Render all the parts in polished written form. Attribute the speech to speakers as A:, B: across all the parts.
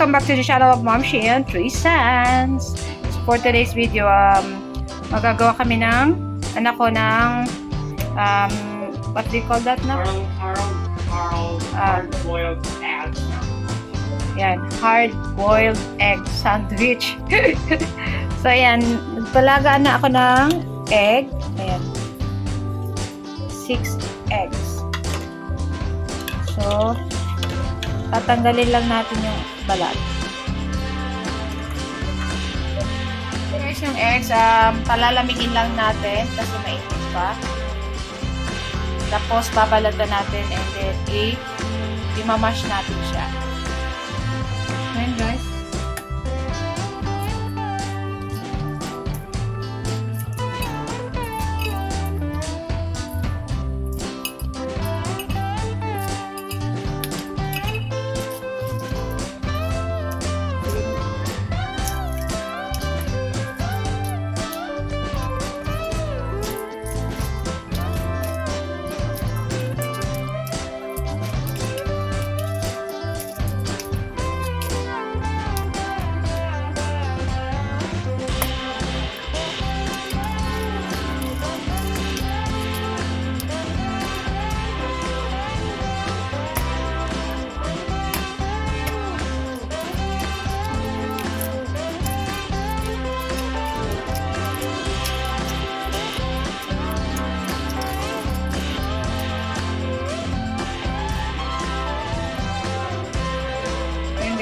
A: welcome back to the channel of Mom She and 3 Cents. For today's video, magagawa kami ng anak ko ng what do you call that na?
B: Hard-boiled egg.
A: Yan, hard-boiled egg sandwich. So, ayan, nagpalagaan na ako ng egg. Ayan, 6 eggs. So, tatanggalin lang natin yung balat. So guys, yung eggs, palalamigin lang natin kasi mainit pa. Tapos, babalatan natin and then i-mamash natin siya. Ayan guys.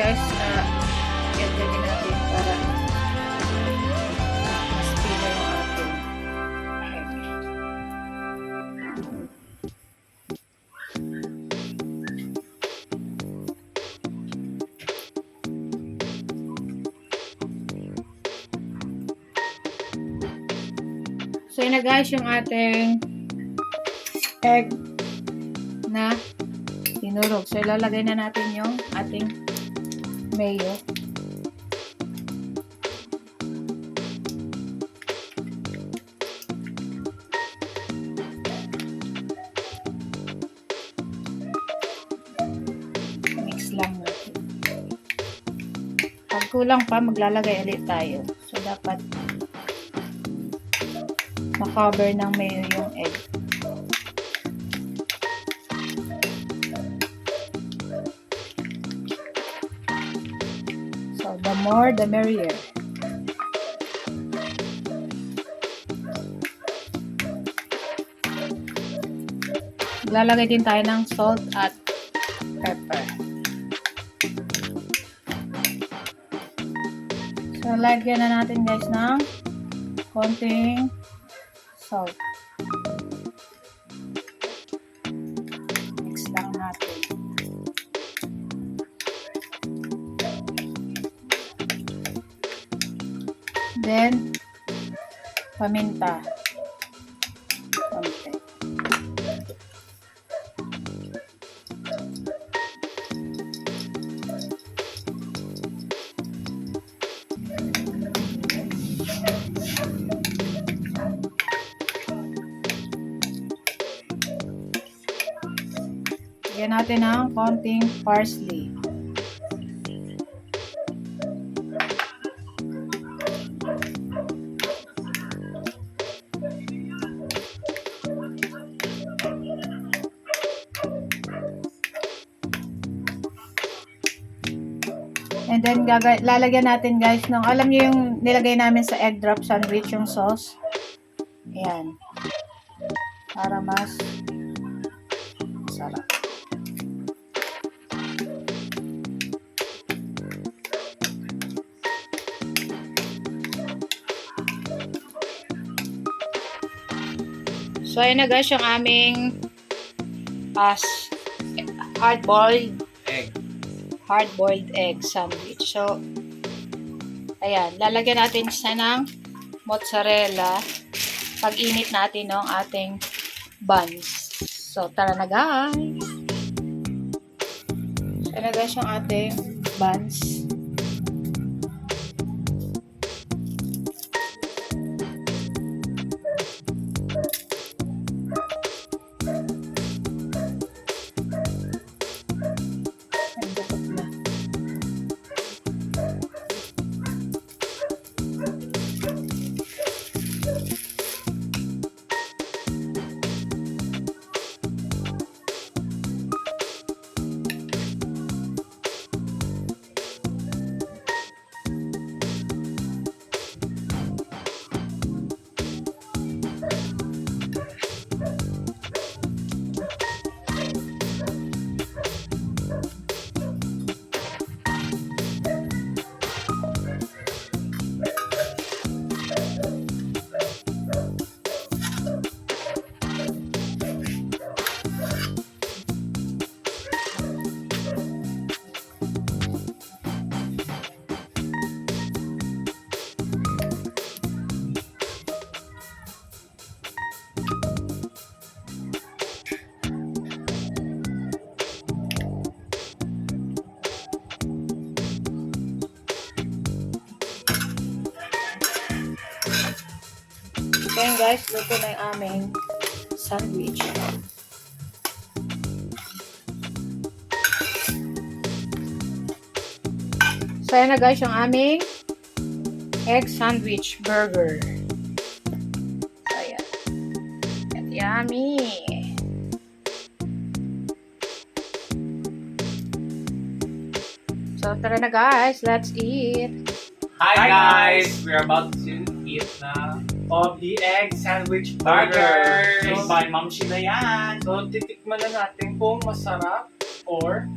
A: Guys, ganda din natin para mas pila yung ating egg. So yun na guys yung ating egg na tinurog. So ilalagay na natin yung ating mayo. Mix lang natin. Pag kulang pa, maglalagay ulit tayo. So, dapat makover ng mayo yung egg. So, the more, the merrier. Lalagay din tayo ng salt at pepper. So, lagyan na natin guys ng konting salt. Mix lang natin. Then, paminta. Konti. Lagyan natin ng konting parsley. And then, lalagyan natin guys ng, alam niyo yung nilagay namin sa egg drop sandwich, yung sauce. Ayan. Para mas masarap. So, ayan na guys yung aming hard-boiled egg sandwich. So, ayan. Lalagyan natin siya ng mozzarella pag init natin ng ating buns. So, tara na guys. So, ayan na guys yung ating buns. guys, luto na yung aming sandwich. So, ayan na guys yung aming egg sandwich burger. So, ayan. And yummy! So, tara na guys, let's eat!
B: Hi guys! We're about to eat na
C: of the egg sandwich
B: burger!
C: burger.
B: Made by Ma'am Sheila yan!
C: So, titikman na natin kung masarap or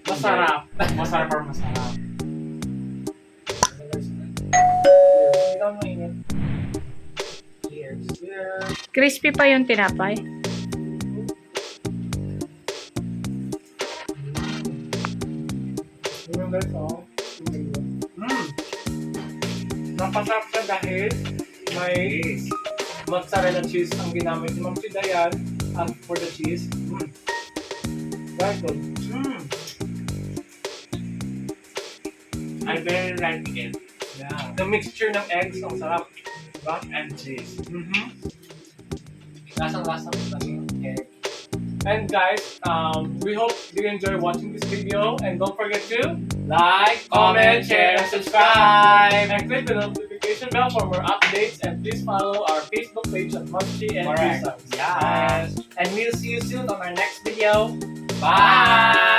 C: masarap.
B: Masarap or masarap?
C: Ikaw mainit. Cheers. Cheers.
A: Crispy pa yung tinapay.
C: Yung guys, oh. Napasarap siya dahil may mozzarella cheese ang ginamit ni Ma'am Sheila yan. And for the cheese, very good.
B: I very like it.
C: Yeah. The mixture ng eggs, ang sarap. Diba?
B: And cheese.
C: Lasang-lasang lang yung egg. And guys, we hope you enjoy watching this video. And don't forget to like, comment, share, and subscribe. And click the notification bell for more updates. And please follow our Facebook page at Munchie and
B: Correct.
C: Pizza.
B: Yes.
C: And we'll see you soon on our next video.
B: Bye!